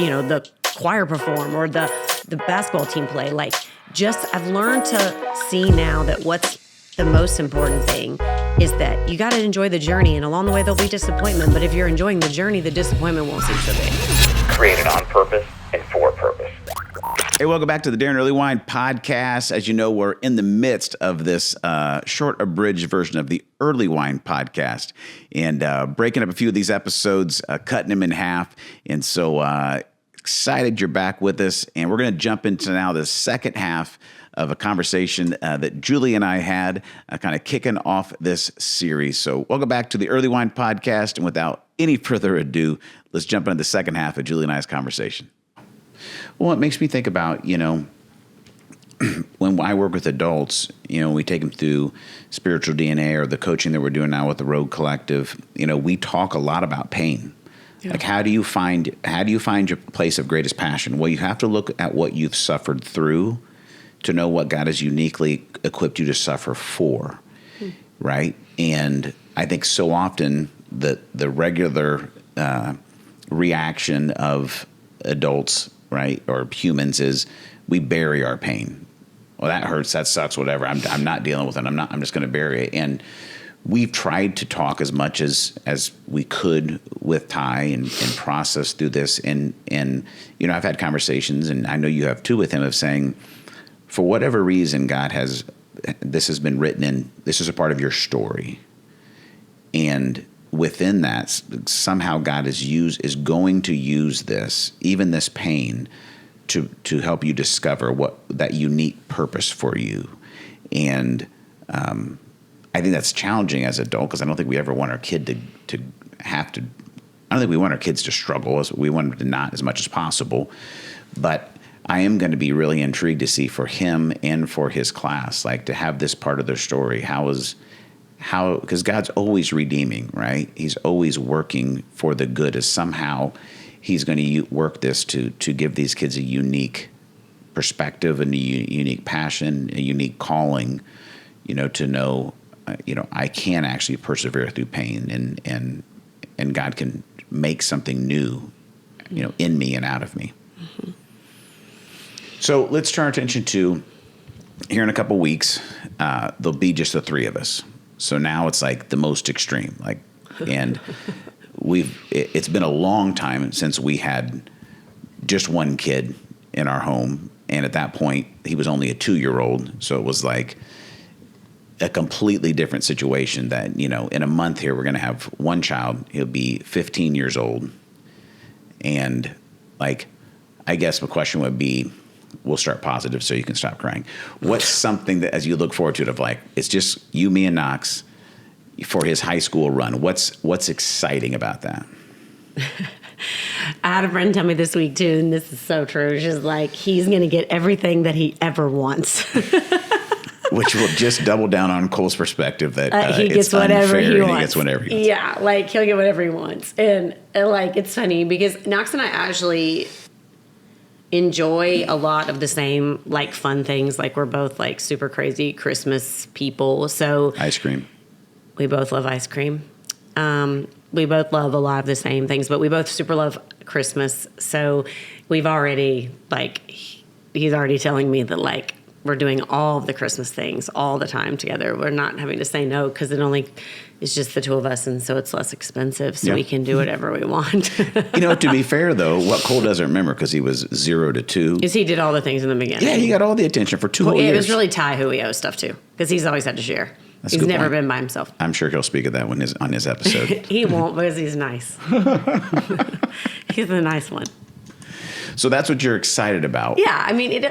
the choir perform or the basketball team play. Like, just I've learned to see now that what's the most important thing is that you got to enjoy the journey, and along the way there'll be disappointment. But if you're enjoying the journey, the disappointment won't seem so big. Created on purpose and for purpose. Hey, welcome back to the Daron and Earlewine podcast. As you know, we're in the midst of this short abridged version of the Earlewine podcast, and breaking up a few of these episodes, cutting them in half. And so excited you're back with us, and we're going to jump into now the second half of a conversation that Julie and I had, kind of kicking off this series. So welcome back to the Earlewine podcast, and without any further ado, let's jump into the second half of Julie and I's conversation. Well, it makes me think about, when I work with adults, we take them through spiritual DNA or the coaching that we're doing now with the Road Collective. We talk a lot about pain. Yeah. Like, how do you find your place of greatest passion? Well, you have to look at what you've suffered through to know what God has uniquely equipped you to suffer for, right? And I think so often the regular reaction of adults, right, or humans is we bury our pain. Well, that hurts, that sucks, whatever. I'm not dealing with it. I'm just going to bury it. And we've tried to talk as much as we could with Ty and process through this. And I've had conversations, and I know you have too, with him, of saying, for whatever reason, this has been written in, this is a part of your story. And within that, somehow God is going to use this, even this pain, to help you discover what that unique purpose for you. And I think that's challenging as an adult, because I don't think we ever want our kid to have to. I don't think we want our kids to struggle. We want them to not as much as possible. But I am going to be really intrigued to see for him and for his class, like, to have this part of their story. Because God's always redeeming, right? He's always working for the good, as somehow he's going to work this to give these kids a unique perspective and a unique passion, a unique calling, to know, I can actually persevere through pain, and God can make something new, in me and out of me. Mm-hmm. So let's turn our attention to, here in a couple weeks, there'll be just the three of us. So now it's like the most extreme, and it's been a long time since we had just one kid in our home. And at that point, he was only a 2-year-old. So it was like a completely different situation that, in a month here, we're going to have one child. He'll be 15 years old. And I guess the question would be, we'll start positive so you can stop crying. What's something that, as you look forward to it, it's just you, me, and Knox for his high school run? What's exciting about that? I had a friend tell me this week too, and this is so true. She's like, he's going to get everything that he ever wants. Which will just double down on Cole's perspective that he gets whatever he wants. He gets whatever he wants. Yeah, he'll get whatever he wants. And it's funny because Knox and I actually enjoy a lot of the same fun things. We're both super crazy Christmas people. So ice cream. We both love ice cream. We both love a lot of the same things, but we both super love Christmas. So we've already he's already telling me that we're doing all of the Christmas things all the time together. We're not having to say no because it's just the two of us, and so it's less expensive, so we can do whatever we want. To be fair, though, what Cole doesn't remember, because he was 0 to 2. Is he did all the things in the beginning. Yeah, he got all the attention for 2 whole years. It was really Ty who he owes stuff to, because he's always had to share. He's never been by himself. I'm sure he'll speak of that on his episode. He won't, because he's nice. He's a nice one. So that's what you're excited about. Yeah, I mean,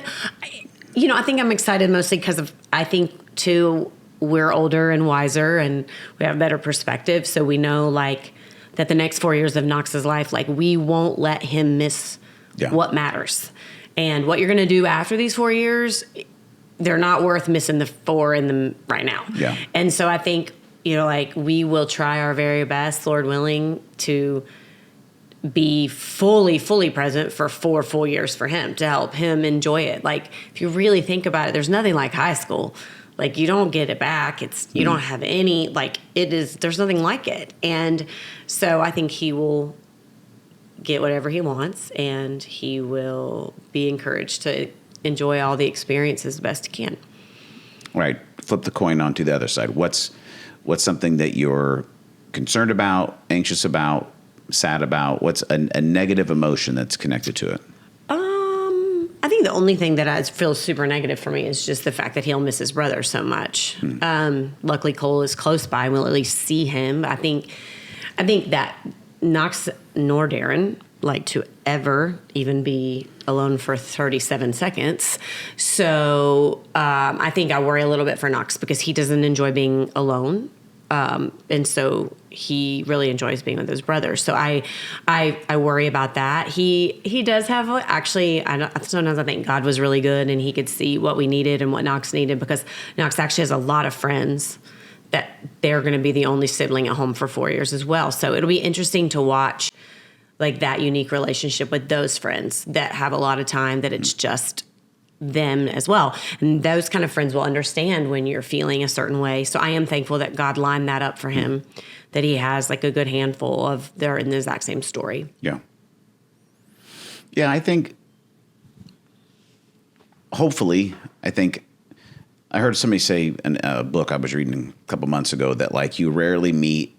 I think I'm excited mostly because I think, too, we're older and wiser, and we have a better perspective. So we know, that the next 4 years of Knox's life, we won't let him miss what matters. And what you're going to do after these 4 years, they're not worth missing the 4 in them right now. Yeah. And so I think, we will try our very best, Lord willing, to be fully present for 4 full years for him, to help him enjoy it. If you really think about it, there's nothing like high school. You don't get it back. You don't have any, there's nothing like it. And so I think he will get whatever he wants, and he will be encouraged to enjoy all the experiences the best he can. Right. Flip the coin onto the other side. What's something that you're concerned about, anxious about, sad about? What's a negative emotion that's connected to it? I think the only thing that I feel super negative for me is just the fact that he'll miss his brother so much. Luckily, Cole is close by, and we'll at least see him. I think that Knox nor Daron like to ever even be alone for 37 seconds. So I think I worry a little bit for Knox because he doesn't enjoy being alone. And so he really enjoys being with his brother. So I worry about that. He does have, sometimes I think God was really good and he could see what we needed and what Knox needed, because Knox actually has a lot of friends that they're going to be the only sibling at home for 4 years as well. So it'll be interesting to watch like that unique relationship with those friends that have a lot of time, that it's just them as well. And those kind of friends will understand when you're feeling a certain way. So I am thankful that God lined that up for him, that he has like a good handful of they're in the exact same story. Yeah. Yeah, I think hopefully, I heard somebody say in a book I was reading a couple months ago that like you rarely meet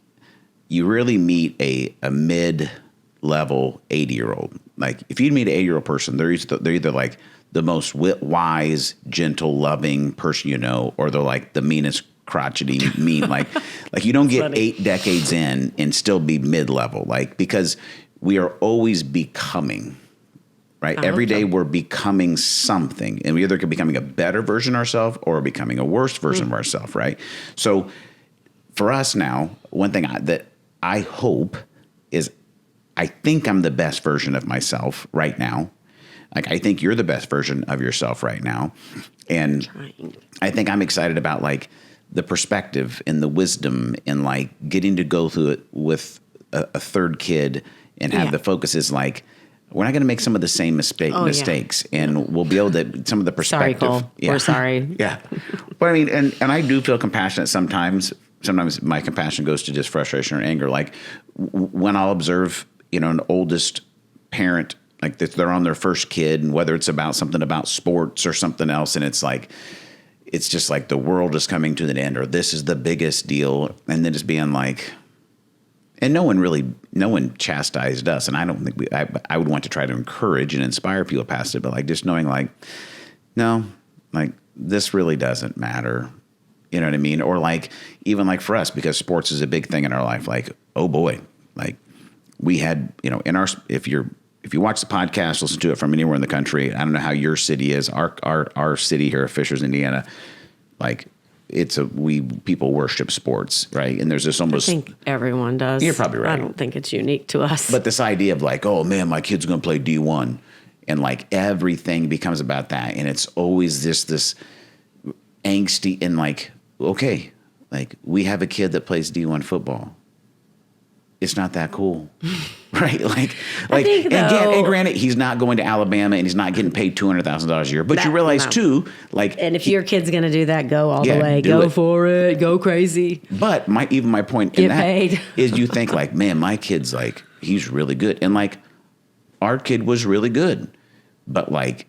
a mid-level 80-year-old. Like if you meet an 80-year-old person, they're either like the most wise, gentle, loving person you know, or they're like the meanest, crotchety, mean. like you don't get 8 decades in and still be mid-level. Like because we are always becoming. Right. Every day we're becoming something, and we either could becoming a better version of ourselves or becoming a worse version of ourselves. Right. So for us now, one thing that I hope is I think I'm the best version of myself right now. Like, I think you're the best version of yourself right now. And I think I'm excited about like the perspective and the wisdom and like getting to go through it with a third kid and have the focus is like, we're not going to make some of the same mistakes, and we'll be able to some of the perspective. Sorry, Cole. We're sorry. Yeah, but I mean, and I do feel compassionate sometimes. Sometimes my compassion goes to just frustration or anger. Like when I'll observe, an oldest parent, like they're on their first kid, and whether it's about something about sports or something else, and it's like, it's just like the world is coming to an end, or this is the biggest deal, and then just being like. And no one chastised us. And I don't think I would want to try to encourage and inspire people past it. But like just knowing like, no, like this really doesn't matter. You know what I mean? Or like, even like for us, because sports is a big thing in our life, like, oh boy, like we had, if you watch the podcast, listen to it from anywhere in the country. I don't know how your city is. Our city here, Fishers, Indiana, like, people worship sports, right? And there's this almost. I think everyone does. You're probably right. I don't think it's unique to us. But this idea of like, oh man, my kid's going to play D1, and like everything becomes about that, and it's always this angsty and like, okay, like we have a kid that plays D1 football. It's not that cool, right? Like, and granted, he's not going to Alabama and he's not getting paid $200,000 a year. But you realize too, like, and if your kid's going to do that, go all the way, go for it, go crazy. But my point in that is, you think like, man, my kid's like, he's really good, and like, our kid was really good, but like,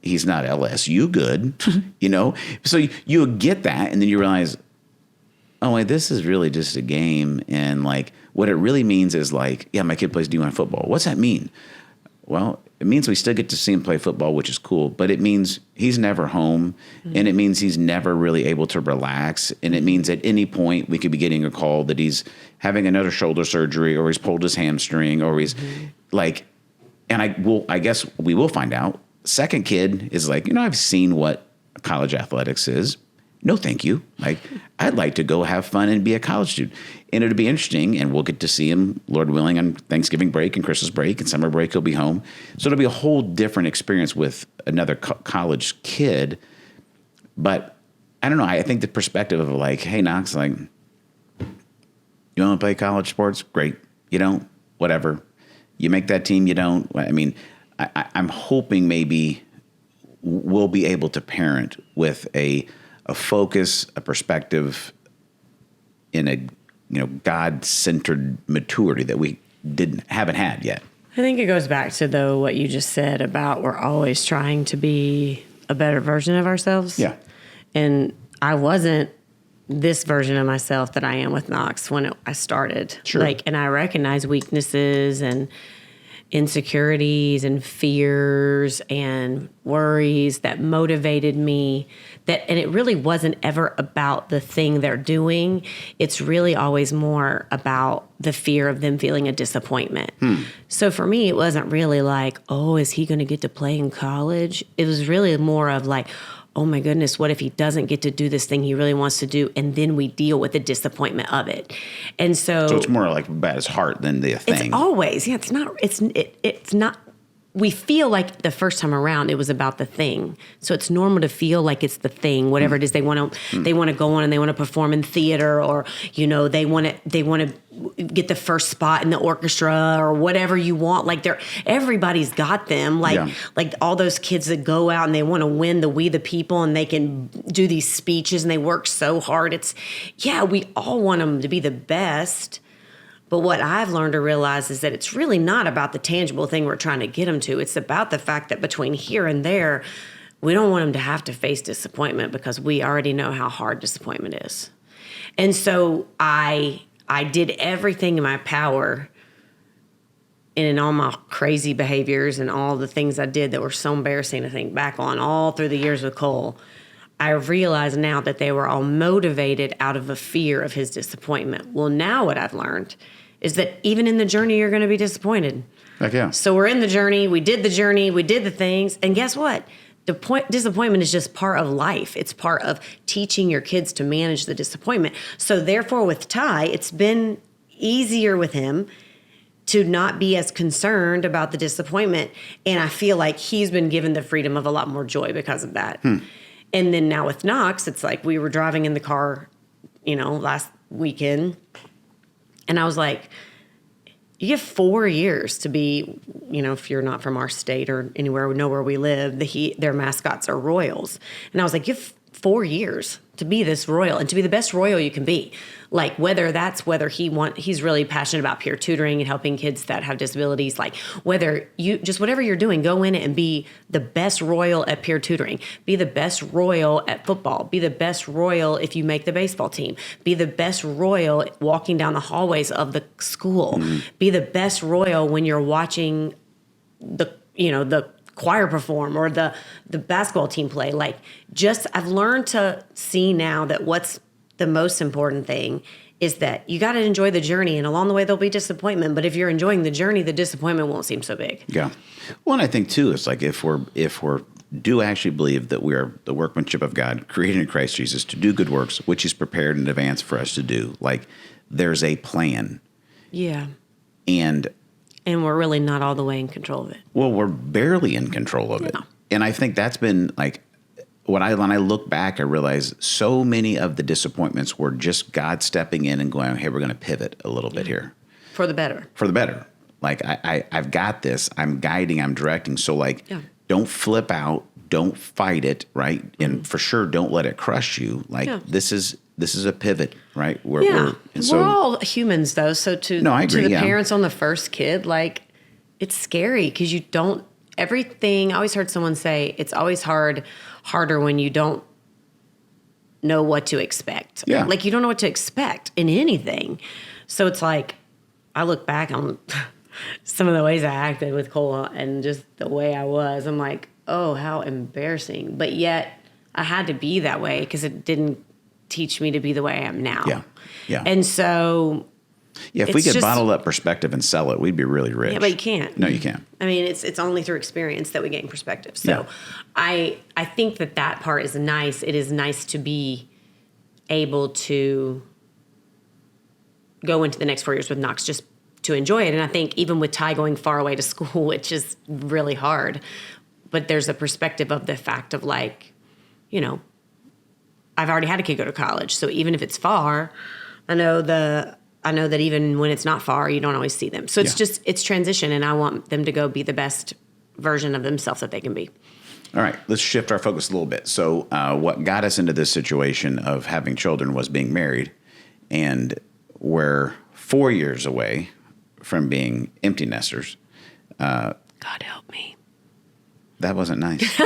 he's not LSU good, So you get that, and then you realize, oh, wait, this is really just a game, and like. What it really means is like, yeah, my kid plays D1 football. What's that mean? Well, it means we still get to see him play football, which is cool, but it means he's never home, and it means he's never really able to relax, and it means at any point we could be getting a call that he's having another shoulder surgery, or he's pulled his hamstring, or he's like, and I guess we will find out. Second kid is like, I've seen what college athletics is. No, thank you. Like, I'd like to go have fun and be a college student. And it'll be interesting, and we'll get to see him, Lord willing, on Thanksgiving break and Christmas break and summer break. He'll be home. So it'll be a whole different experience with another college kid. But I don't know. I think the perspective of like, hey, Knox, like, you want to play college sports? Great. You don't? Whatever. You make that team, you don't? I mean, I'm hoping maybe we'll be able to parent with a focus, a perspective, in a God-centered maturity that we haven't had yet. I think it goes back to, though, what you just said about we're always trying to be a better version of ourselves. Yeah. And I wasn't this version of myself that I am with Knox when I started. Sure. And I recognize weaknesses and insecurities and fears and worries that motivated me, and it really wasn't ever about the thing they're doing. It's really always more about the fear of them feeling a disappointment. So for me, it wasn't really like, oh, is he going to get to play in college? It was really more of like, oh my goodness, what if he doesn't get to do this thing he really wants to do? And then we deal with the disappointment of it. And so it's more like about his heart than the thing. It's always, it's not, we feel like the first time around it was about the thing. So it's normal to feel like it's the thing, whatever it is they want to go on and they want to perform in theater, or, they want to get the first spot in the orchestra or whatever you want. Like everybody's got them. Like all those kids that go out and they want to win the We the People and they can do these speeches and they work so hard. We all want them to be the best. But what I've learned to realize is that it's really not about the tangible thing we're trying to get them to. It's about the fact that between here and there, we don't want them to have to face disappointment because we already know how hard disappointment is. And so I did everything in my power, and in all my crazy behaviors and all the things I did that were so embarrassing to think back on all through the years with Cole. I realize now that they were all motivated out of a fear of his disappointment. Well, now what I've learned is that even in the journey, you're going to be disappointed. Heck yeah. So we're in the journey, we did the things, and guess what? Disappointment is just part of life. It's part of teaching your kids to manage the disappointment. So therefore, with Ty, it's been easier with him to not be as concerned about the disappointment. And I feel like he's been given the freedom of a lot more joy because of that. And then now with Knox, it's like we were driving in the car, last weekend. And I was like, you get 4 years to be, if you're not from our state or anywhere, know where we live, their mascots are Royals. And I was like, you have 4 years to be this Royal and to be the best Royal you can be. Like whether he's really passionate about peer tutoring and helping kids that have disabilities, like whatever you're doing, go in it and be the best Royal at peer tutoring, be the best Royal at football, be the best Royal if you make the baseball team, be the best Royal walking down the hallways of the school, be the best Royal when you're watching the choir perform or the basketball team play. Like I've learned to see now that what's the most important thing is that you got to enjoy the journey, and along the way there'll be disappointment. But if you're enjoying the journey, the disappointment won't seem so big. Yeah. Well, and I think too, it's like if we're do actually believe that we are the workmanship of God, created in Christ Jesus to do good works, which He's prepared in advance for us to do. Like there's a plan. Yeah. And we're really not all the way in control of it. Well, we're barely in control of it. And I think that's been like, when I look back, I realize so many of the disappointments were just God stepping in and going, hey, we're going to pivot a little bit here. For the better. For the better. Like, I've got this. I'm guiding. I'm directing. So, don't flip out. Don't fight it, right? And for sure, don't let it crush you. Like, this is a pivot, right? We're all humans, though. So to the parents on the first kid, like, it's scary because you don't, everything, I always heard someone say, it's always harder when you don't know what to expect. Yeah. Like, you don't know what to expect in anything. So it's like, I look back on some of the ways I acted with Cole and just the way I was. I'm like, oh, how embarrassing. But yet I had to be that way because it didn't teach me to be the way I am now. Yeah. Yeah. And so if we could bottle up perspective and sell it, we'd be really rich. Yeah, but you can't. No, you can't. I mean, it's only through experience that we gain perspective. So I think that part is nice. It is nice to be able to go into the next 4 years with Knox just to enjoy it. And I think even with Ty going far away to school, which is really hard, but there's a perspective of the fact of like, I've already had a kid go to college. So even if it's far, I know that even when it's not far, you don't always see them. So it's transition, and I want them to go be the best version of themselves that they can be. All right, let's shift our focus a little bit. So what got us into this situation of having children was being married, and we're 4 years away from being empty nesters. God help me. That wasn't nice.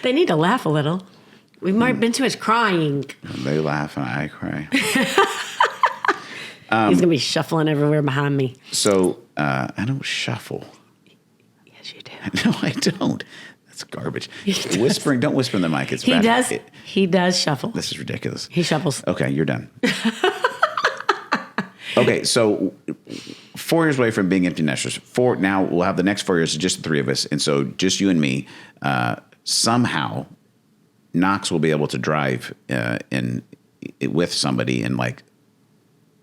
They need to laugh a little. We might have been too much crying. They laugh and I cry. He's going to be shuffling everywhere behind me. So I don't shuffle. Yes, you do. No, I don't. That's garbage. Whispering, don't whisper in the mic. It's He bad. does. He does shuffle. This is ridiculous. He shuffles. Okay, you're done. Okay, so 4 years away from being empty nesters. Now we'll have the next 4 years, just the three of us. And so just you and me, somehow Knox will be able to drive with somebody in like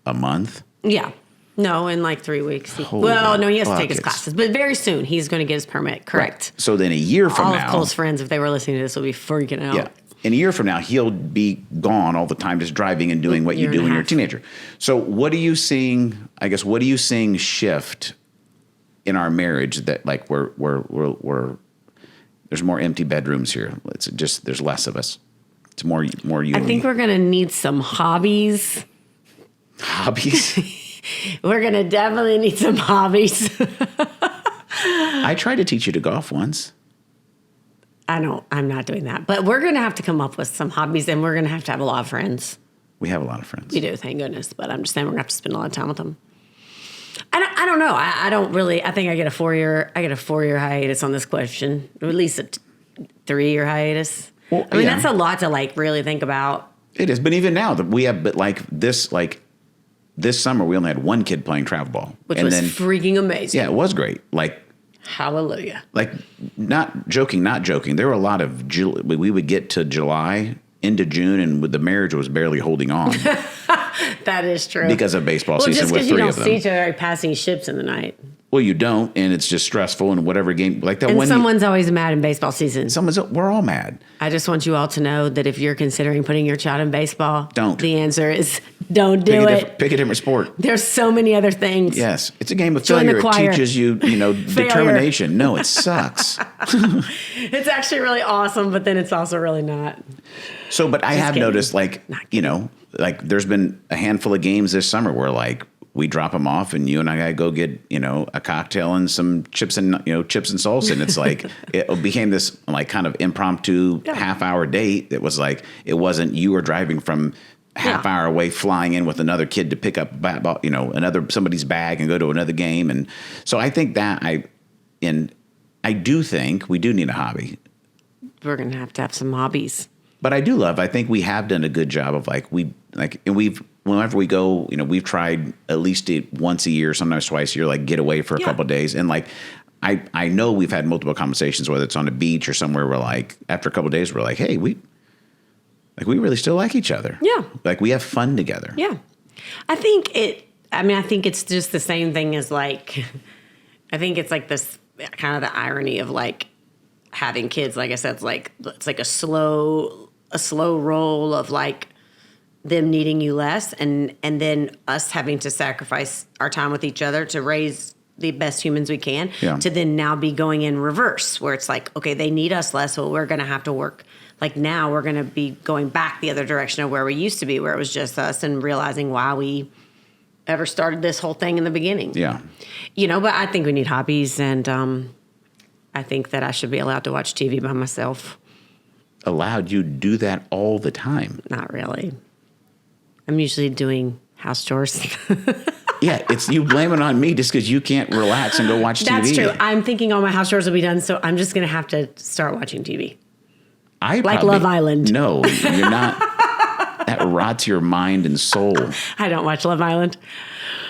a month. Yeah. No, in like 3 weeks. He has to take his classes. But very soon, he's going to get his permit. Correct. Right. So then a year from all now. of Cole's friends, if they were listening to this, will be freaking out. Yeah. In a year from now, he'll be gone all the time just driving and doing what you do when you're a teenager. So what are you seeing, what are you seeing shift in our marriage that like we're there's more empty bedrooms here. It's just, there's less of us. It's more you. I think we're going to need some hobbies. Hobbies? We're going to definitely need some hobbies. I tried to teach you to golf once. I'm not doing that. But we're going to have to come up with some hobbies, and we're going to have a lot of friends. We have a lot of friends. We do, thank goodness. But I'm just saying we're going to have to spend a lot of time with them. I don't know. I don't really. I think I get a 4 year hiatus on this question, or at least a 3 year hiatus. Well, I mean, that's a lot to like really think about. It is, but even now that we have, this summer we only had one kid playing travel ball, which was freaking amazing. Yeah, it was great. Like, hallelujah. Like, not joking. There were a lot of we would get to July into June, and the marriage was barely holding on. That is true. Because of baseball season with three of them. Just because you don't see each other passing ships in the night. Well, you don't, and it's just stressful. And whatever game like that. And someone's always mad in baseball season. We're all mad. I just want you all to know that if you're considering putting your child in baseball, don't. The answer is don't do it. Pick a different sport. There's so many other things. Yes, it's a game of failure. It teaches you, determination. No, it sucks. It's actually really awesome, but then it's also really not. So, but I have noticed, there's been a handful of games this summer where we drop them off, and you and I gotta go get a cocktail and some chips and salsa, and it's like it became this kind of impromptu half-hour date. It was it wasn't you were driving from half hour away, flying in with another kid to pick up somebody's bag and go to another game, and so I think that I do think we do need a hobby. We're gonna have to have some hobbies. But I think we have done a good job of whenever we go, we've tried at least once a year, sometimes twice a year, get away for a couple of days. And I know we've had multiple conversations, whether it's on a beach or somewhere where after a couple of days, we're hey, we really still like each other. Yeah. We have fun together. Yeah. I think it's just the same thing as I think it's this kind of the irony of having kids. Like I said, it's a slow roll of them needing you less and then us having to sacrifice our time with each other to raise the best humans we can to then now be going in reverse where it's okay, they need us less, so we're going to have to work. Now we're going to be going back the other direction of where we used to be, where it was just us, and realizing why we ever started this whole thing in the beginning. Yeah. But I think we need hobbies, and I think that I should be allowed to watch TV by myself. Allowed? You do that all the time. Not really. I'm usually doing house chores. Yeah, it's you blame it on me just because you can't relax and go watch TV. That's true. I'm thinking all my house chores will be done, so I'm just going to have to start watching TV. Love Island. No, you're not. That rots your mind and soul. I don't watch Love Island.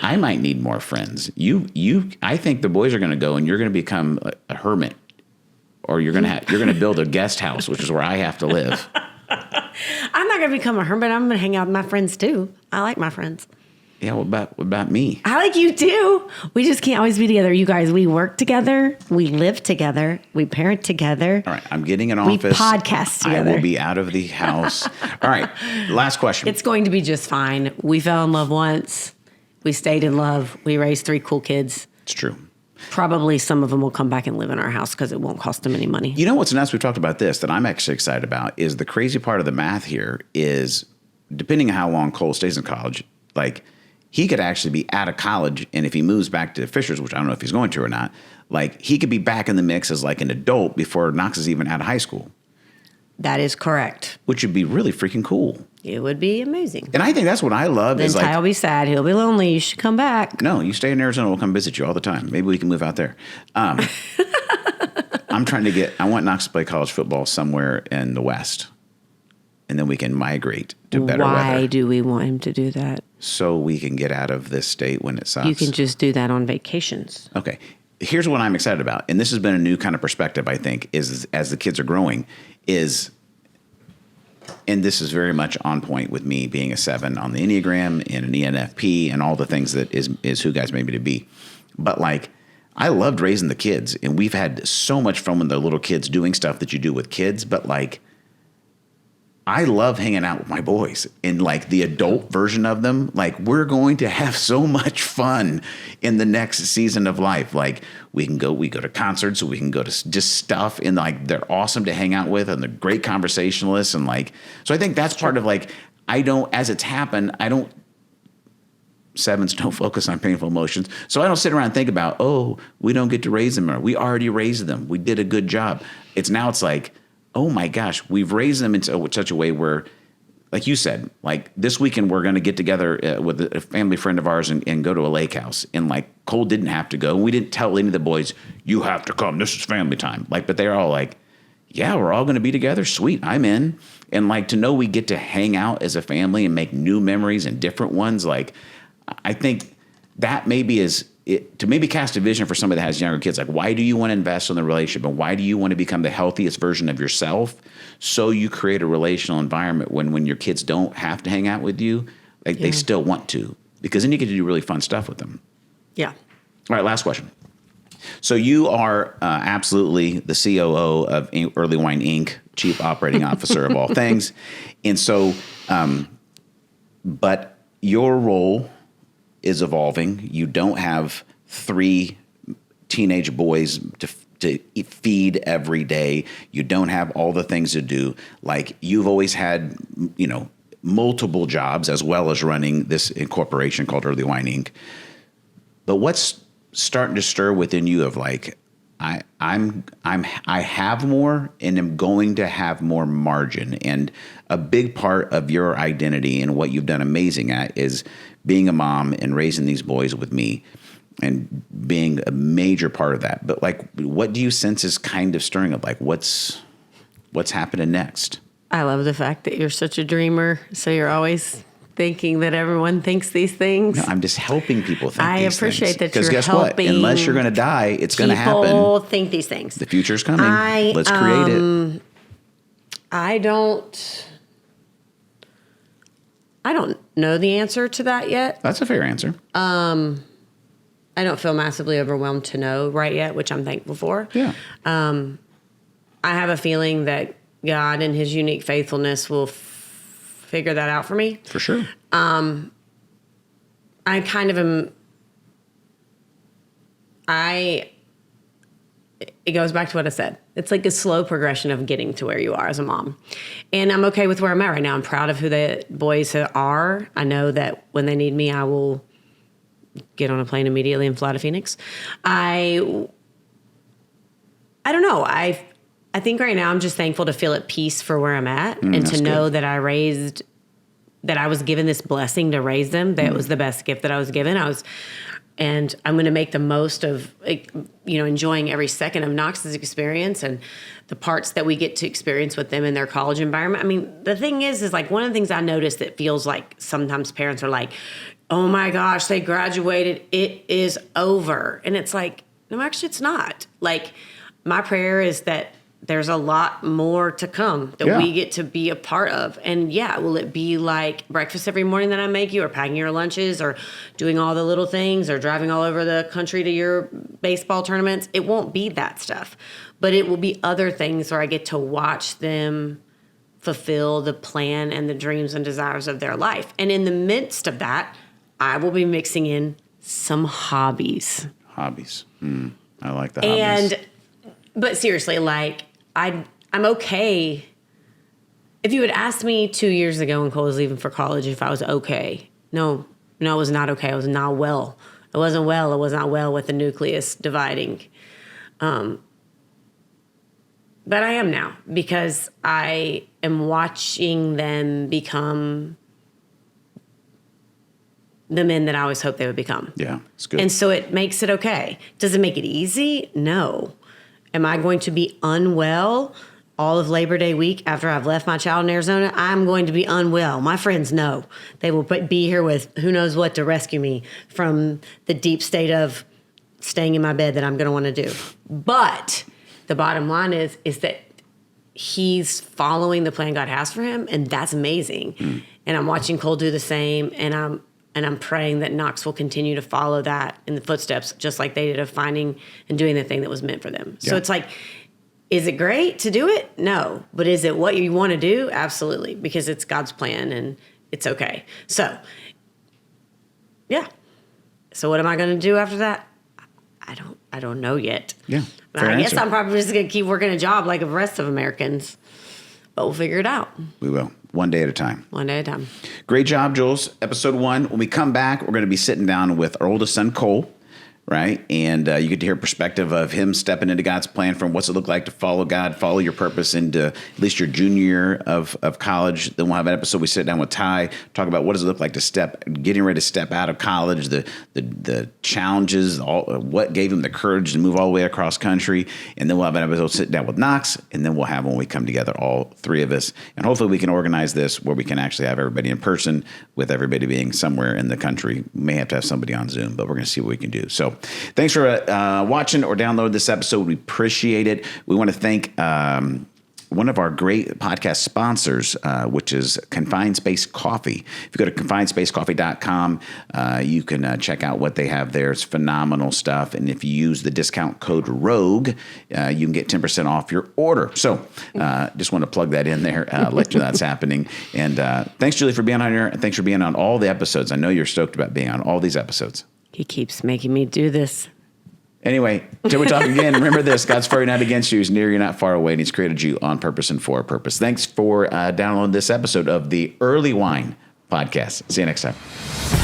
I might need more friends. I think the boys are going to go, and you're going to become a hermit, or you're going to build a guest house, which is where I have to live. I'm not going to become a hermit. I'm going to hang out with my friends too. I like my friends. Yeah, what about me? I like you too. We just can't always be together. You guys, we work together. We live together. We parent together. All right, I'm getting an office. We podcast together. I will be out of the house. All right, last question. It's going to be just fine. We fell in love once. We stayed in love. We raised 3 cool kids. It's true. Probably some of them will come back and live in our house because it won't cost them any money. You know what's nuts? We've talked about this that I'm actually excited about is the crazy part of the math here is depending on how long Cole stays in college, he could actually be out of college. And if he moves back to Fishers, which I don't know if he's going to or not, like he could be back in the mix as like an adult before Knox is even out of high school. That is correct. Which would be really freaking cool. It would be amazing. And I think that's what I love. Then is Ty like, will be sad. He'll be lonely. You should come back. No, you stay in Arizona. We'll come visit you all the time. Maybe we can move out there. I want Knox to play college football somewhere in the West. And then we can migrate to better weather. Why do we want him to do that? So we can get out of this state when it sucks. You can just do that on vacations. Okay. Here's what I'm excited about. And this has been a new kind of perspective, I think, is as the kids are growing, and this is very much on point with me being a 7 on the Enneagram and an ENFP and all the things that is who guys made me to be. But like, I loved raising the kids, and we've had so much fun with the little kids doing stuff that you do with kids. But like, I love hanging out with my boys and like the adult version of them. Like, we're going to have so much fun in the next season of life. Like, we go to concerts, we can go to just stuff, and like, they're awesome to hang out with, and they're great conversationalists. And like, so I think that's part of like, as it's happened, 7s don't focus on painful emotions. So I don't sit around and think about, oh, we don't get to raise them, or we already raised them. We did a good job. It's like, oh my gosh, we've raised them in such a way where, like you said, like this weekend we're going to get together with a family friend of ours and go to a lake house. And like Cole didn't have to go. We didn't tell any of the boys, you have to come. This is family time. Like, but they're all like, yeah, we're all going to be together. Sweet, I'm in. And like to know we get to hang out as a family and make new memories and different ones. Like, I think that maybe is it, to maybe cast a vision for somebody that has younger kids. Like, why do you want to invest in the relationship, and why do you want to become the healthiest version of yourself? So you create a relational environment when your kids don't have to hang out with you, like they still want to, because then you get to do really fun stuff with them. Yeah. All right, last question. So you are absolutely the COO of Earlewine Inc., Chief Operating Officer of all things. And so, but your role is evolving. You don't have 3 teenage boys to feed every day. You don't have all the things to do. Like, you've always had, multiple jobs as well as running this corporation called Earlewine Inc. But what's starting to stir within you of like, I have more and am going to have more margin. And a big part of your identity and what you've done amazing at is being a mom and raising these boys with me and being a major part of that. But like, what do you sense is kind of stirring up? Like, what's happening next? I love the fact that you're such a dreamer. So you're always thinking that everyone thinks these things. No, I'm just helping people think I these appreciate things. that you're guess helping. What? Unless you're going to die, it's going to happen. People think these things. The future's coming. Let's create it. I don't know the answer to that yet. That's a fair answer. I don't feel massively overwhelmed to know right yet, which I'm thankful for. Yeah. I have a feeling that God and his unique faithfulness will figure that out for me. For sure. I kind of am. It goes back to what I said. It's like a slow progression of getting to where you are as a mom. And I'm okay with where I'm at right now. I'm proud of who the boys are. I know that when they need me, I will get on a plane immediately and fly to Phoenix. I don't know. I think right now I'm just thankful to feel at peace for where I'm at and to know that I was given this blessing to raise them. That was the best gift that I was given. And I'm going to make the most of, enjoying every second of Knox's experience and the parts that we get to experience with them in their college environment. I mean, the thing is like one of the things I noticed that feels like sometimes parents are like, oh my gosh, they graduated, it is over. And it's like, no, actually it's not. Like, my prayer is that there's a lot more to come that we get to be a part of. And will it be like breakfast every morning that I make you, or packing your lunches, or doing all the little things, or driving all over the country to your baseball tournaments? It won't be that stuff, but it will be other things where I get to watch them fulfill the plan and the dreams and desires of their life. And in the midst of that, I will be mixing in some hobbies. I like the hobbies. But seriously, like, I'm okay. If you had asked me 2 years ago when Cole was leaving for college if I was okay, no, No, it was not okay. I was not well. It wasn't well. It was not well with the nucleus dividing. But I am now because I am watching them become the men that I always hoped they would become. Yeah, it's good. And so it makes it okay. Does it make it easy? No. Am I going to be unwell all of Labor Day week after I've left my child in Arizona? I'm going to be unwell. My friends know. They will be here with who knows what to rescue me from the deep state of staying in my bed that I'm going to want to do. But the bottom line is that he's following the plan God has for him, and that's amazing. And I'm watching Cole do the same, and I'm praying that Knox will continue to follow that in the footsteps, just like they did, of finding and doing the thing that was meant for them. So it's like, is it great to do it? No. But is it what you want to do? Absolutely. Because it's God's plan and it's okay. So, yeah. So what am I going to do after that? I don't know yet. Yeah. I guess I'm probably just going to keep working a job like the rest of Americans. But we'll figure it out. We will. One day at a time. One day at a time. Great job, Jules. Episode 1. When we come back, we're going to be sitting down with our oldest son, Cole, right? And you get to hear perspective of him stepping into God's plan from what's it look like to follow God, follow your purpose into at least your junior year of college. Then we'll have an episode we sit down with Ty, talk about what does it look like to getting ready to step out of college, the challenges, what gave him the courage to move all the way across country. And then we'll have an episode sit down with Knox, and then we'll have when we come together, all three of us. And hopefully we can organize this where we can actually have everybody in person with everybody being somewhere in the country. We may have to have somebody on Zoom, but we're going to see what we can do. So thanks for watching or downloading this episode. We appreciate it. We want to thank one of our great podcast sponsors, which is Confined Space Coffee. If you go to confinedspacecoffee.com, you can check out what they have there. It's phenomenal stuff. And if you use the discount code ROGUE, you can get 10% off your order. So just want to plug that in there, let you know that's happening. And thanks, Julie, for being on here. And thanks for being on all the episodes. I know you're stoked about being on all these episodes. He keeps making me do this. Anyway, till we talk again, remember this: God's for you, not against you. He's near you, not far away, and He's created you on purpose and for a purpose. Thanks for downloading this episode of the Earlewine podcast. See you next time.